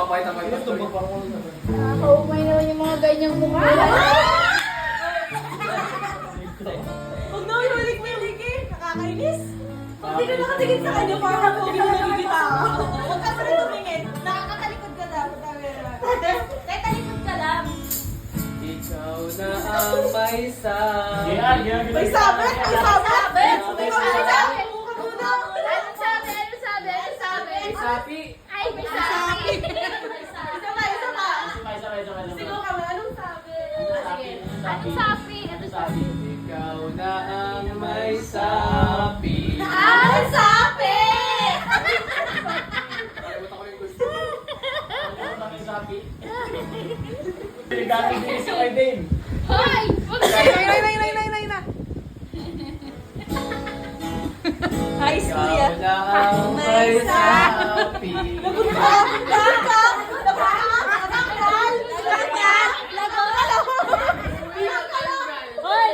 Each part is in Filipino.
pakita mo ito. Nakakaumay naman yung mga ganyang mukha. Huwag na ibalik mo yung Ricky. Nakakainis. Pag di ka nakatingin sa kanya, parang kung ginagigita ka. Huwag ka pa rin tumingin. Nakakatalikod ka daw. Kahit talikod ka lang. Ikaw na ang may sabi. May sabit! May sabit! May sabi! Anong sabi? Anong sabi? Anong sabi? Sapi. Ay, may sabi! Isa pa, isa pa. Sigaw kami. Anong sabi? Anong sabi? Anong sabi? Ikaw na ang may sapi. Anong sabi? Nakalimutan ko yung gusto. Hoy! Huwag ka! High school Ikaw yan. na ang may sapi. Hoy!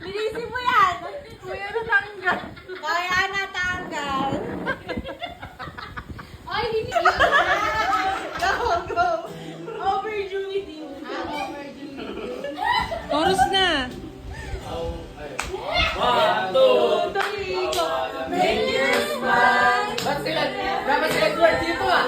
Linisin mo yan! Kuya, natanggal. Kaya natanggal. Ay, hindi yun! Go! Overdue with you. Chorus na. One, two, three, go. Make you smile. Ba't sila? Dapat sila Edward dito ah.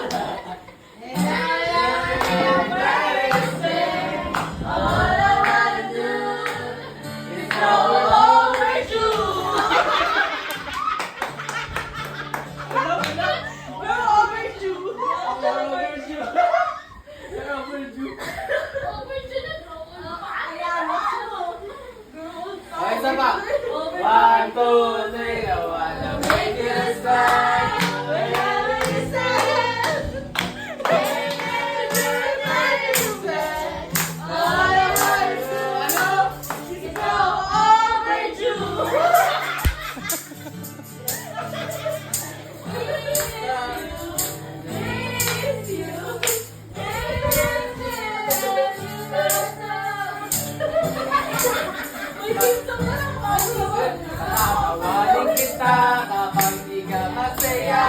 Overdue na bro! Okay, isa pa. One, two, three, I wanna make you smile. Whenever you say all I wanna do, ano? Tawanin kita kapag di ka masaya.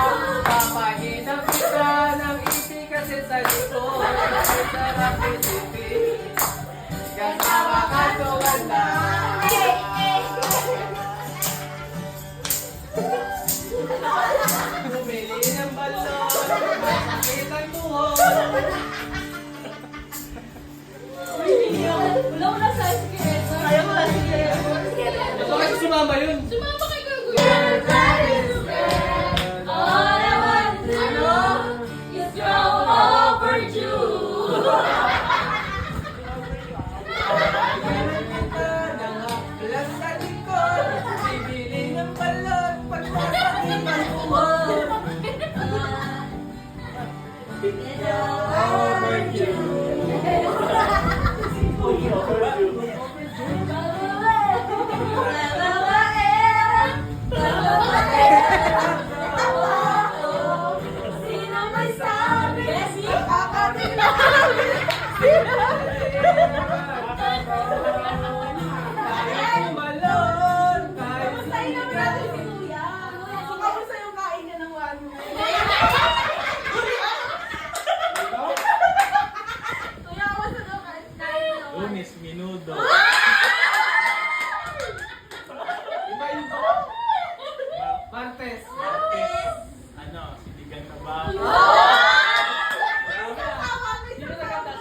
Papahinap kita ng isi kasi sa likod. Sarap isipin. Kasama ka tuwanda. Bumili ng balon. Masakit ang tuhod. Kaya mo lang sige. Bakit sumama yun? Sumama kay Kuya! All I want to know is you're overdue. Lang sa likod. Bibili ng balon. Pagpapakit ang tuhod. Sino may sabi? Balon. Kahit Kamustahin naman natin si Kuya. So, kamusta yung kain niya ng one night? Kuya, kamusta daw kain ng one? Lunes, minudo. Iba yun to. Martes. Martes, ano, sinigang na ba? Sino naganda? Sino naganda?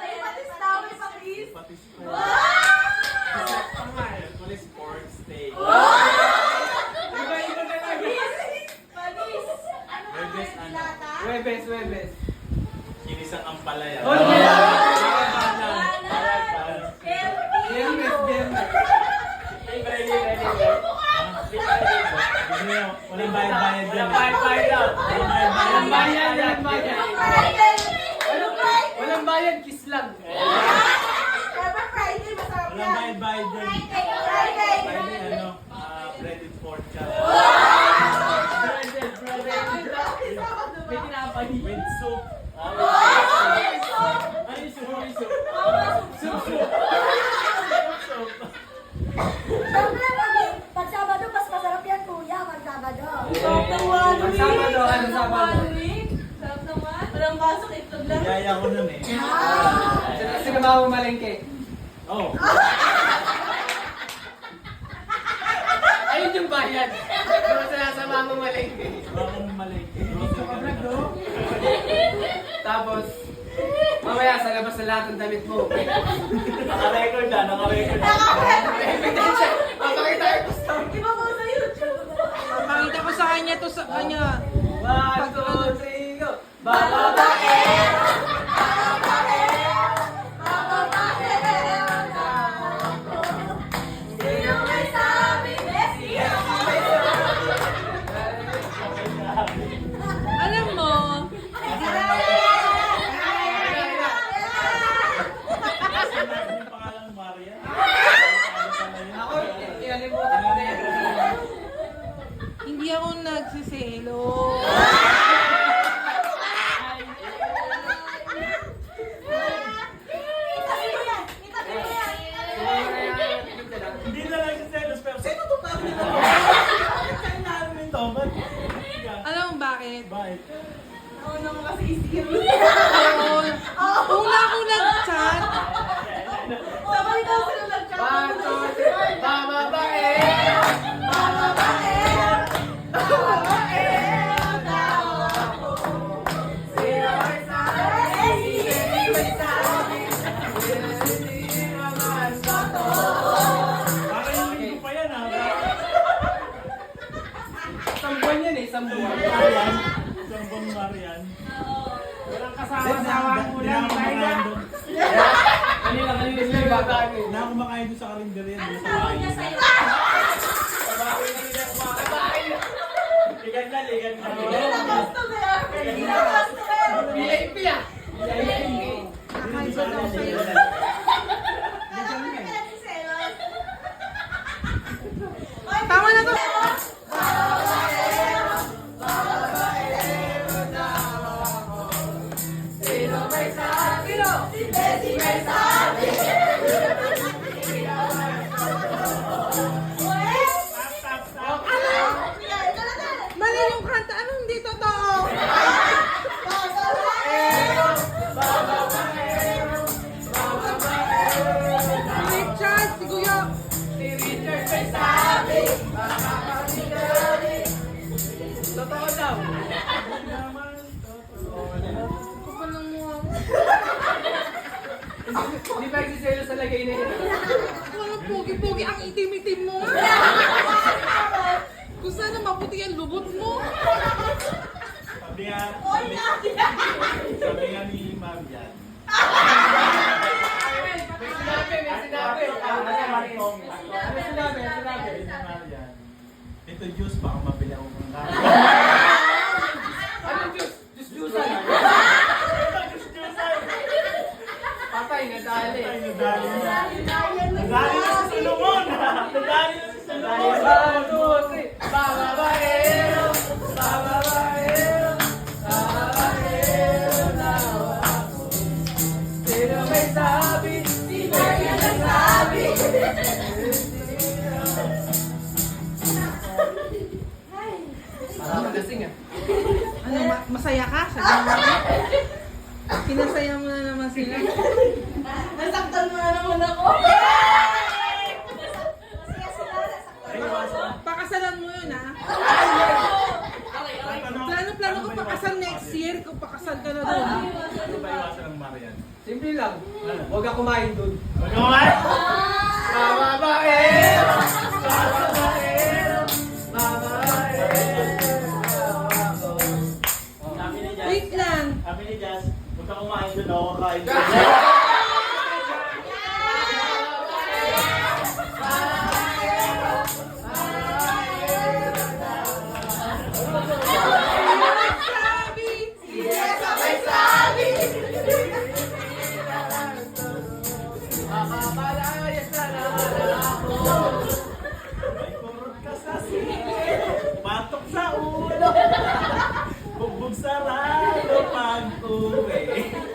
May patis daw, may patis. Patis ko. Merkulis sports day. Iba na talaga. Patis. Ano Webes, ang ano? dilata? Webes. Kinisang ampalaya. Oh, yeah. Biyernes. Walang bayad-bayad dyan. Walang bayad. Walang bayad, kiss lang. Pepper Friday, masarap Walang yan. bayad-bayad dyan. Friday. Friday, ano, bread and pork chop. May tinapay. With soup. Ay, soup. Siyempre, pag Sabado, mas masarap yan, kuya, pag Sabado. Sarap naman. Pag Sabado, ano Sabado? Sarap naman. Walang Pasok, itlog lang. Yaya ko nun eh. Sino ba malengke? Oh. Ayun yung bayan. Pero sinasama mo malengke. Bakong mali. Tapos, mamaya sa labas na lahat ng damit mo. Naka-record na, naka-record na. Ebidensya. Papakita ko gusto. Iba mo sa YouTube. Pakita ko sa kanya to sa kanya. 1, 2, 3, go! Bababaero! Sino may sabi, Bessie? Alam mo, Yung pangalan Maria. Ako, inalimutan ko na yan. hindi ako nagsiselo. Itabi mo yan! Itabi mo yan! Hindi na lang siya selos, pero sino to tabi na? Saan namin ito? Ba't? Alam mo bakit? Bakit? Ako naman kasi isip. Oo. Una ako nag-chat. Sabay daw sila nag-chat. 1, 2, 3, bababaero! Bababaero! Bababaero daw ako. Sino may sabi? Sino may sabi? Hindi naman totoo. Parang yung linggo pa yan ha. Isang buwan yan eh, isang buwan. Marian. Sambong Marian. Walang Kasama mo lang. Kanina sila yung bataan eh. Na kumakain doon sa karinderya. Ano Doon sa tawag bahay niya nila. sa'yo? Ligan na, ligan na. Hindi na customer! Hindi na customer! VIP ah! VIP. Nakaisa daw sa'yo. Bakit ka nagsiselos? Tama na to. Sino may sabi? Si Bessie may sabi! Tap, tap, tap. Mali yung kanta. Ano hindi totoo? Si Richard, si Kuya. Si Richard may sabi. Makakasigabi. Totoo daw. Kapal ng mukha mo. Hindi pa nagsiselo sa lagay na yun. Walang pogi-pogi. Ang itim-itim mo nga. Kung sana maputi ang lubot mo. Sabi nga, sabi nga ni Marian. May sinabi, may sinabi. Ano si Martong? May sinabi, may sinabi. Sabi ni Marian. Ito juice, baka mabili ako ng kaya. Anong juice? Juice-juicean. Patay, nadali. Ay, nadali na. Nadali na si Solomon! Nadali na si Solomon! 1, 2, 3. Bababaero! Bababaero! Bababaero daw ako. Sino may sabi? Si Maria nagsabi. Parang malasing ah. Ano, masaya ka? Sabi mo. Kinasaya mo na naman sila. Nasaktan mo na naman ako. Masaya sila, nasaktan mo ako. Pakasalan mo yun, ha? Plano-plano ko pakasal next year kung pakasal ka na doon. Ano ba iwasan ng Marian? Simple lang. Huwag ka kumain dun. Huwag ka kumain! Bababaero! Bababaero! Bababaero daw ako. Sabi ni Jazz, Wait lang. sabi ni Jazz, huwag ka kumain doon, ako kakain doon. Sabi! May sabi! Makapalayas na naman ako. May kurot ka sa singit, patok sa ulo, bugbog sa ralo pag-uwi.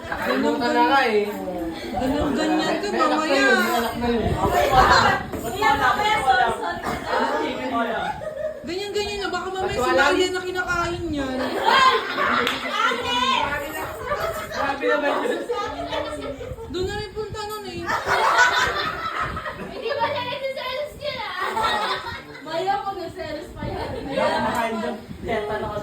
Nakalimutan na ka eh. Ganyan-ganyan ka, May anak na mamaya. yun, may anak na yun. Iya, mamaya, sorry. Tingin mo lang. Ganyan-ganyan na. Baka mamaya Ba't si wala? Maria na kinakain yan. Ate!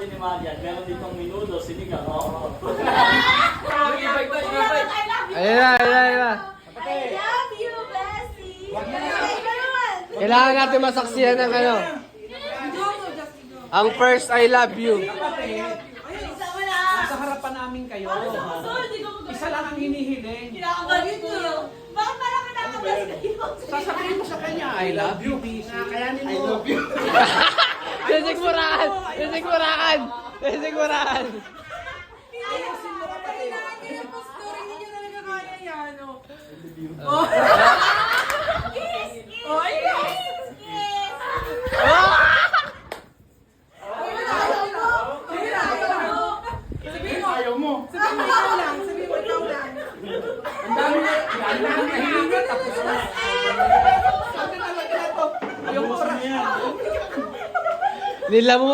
sabi ni Marian, meron ditong minudo, sinigang. Oo. Ibay to, ibay. Ayun na, ayun na, ayun na. I love you, Bessie. Kailangan natin masaksihan ng ano. Ang first I love you. Nasa harapan namin kayo. Isa lang ang hinihiling. Kinakabalit ko. Bakit parang kinakabalit kayo? Sasabihin mo sa kanya, I love you, busy. Kakayanin mo. Sisigmurahan! Sisigmurahan! Sisigmurahan! Ayusin mo kapatid. Kailangan nyo yung posture, hindi nyo talaga kaya yan. Oh. Kiss! Kiss! Oh, kiss! Kiss! Sabihin mo, Ayaw mo. sabihin mo ikaw lang. Sabihin mo ikaw lang. Ang dami na, ang dami na hilingan. Tapos na. Sabi na lang ito. Yung oras. Nila mo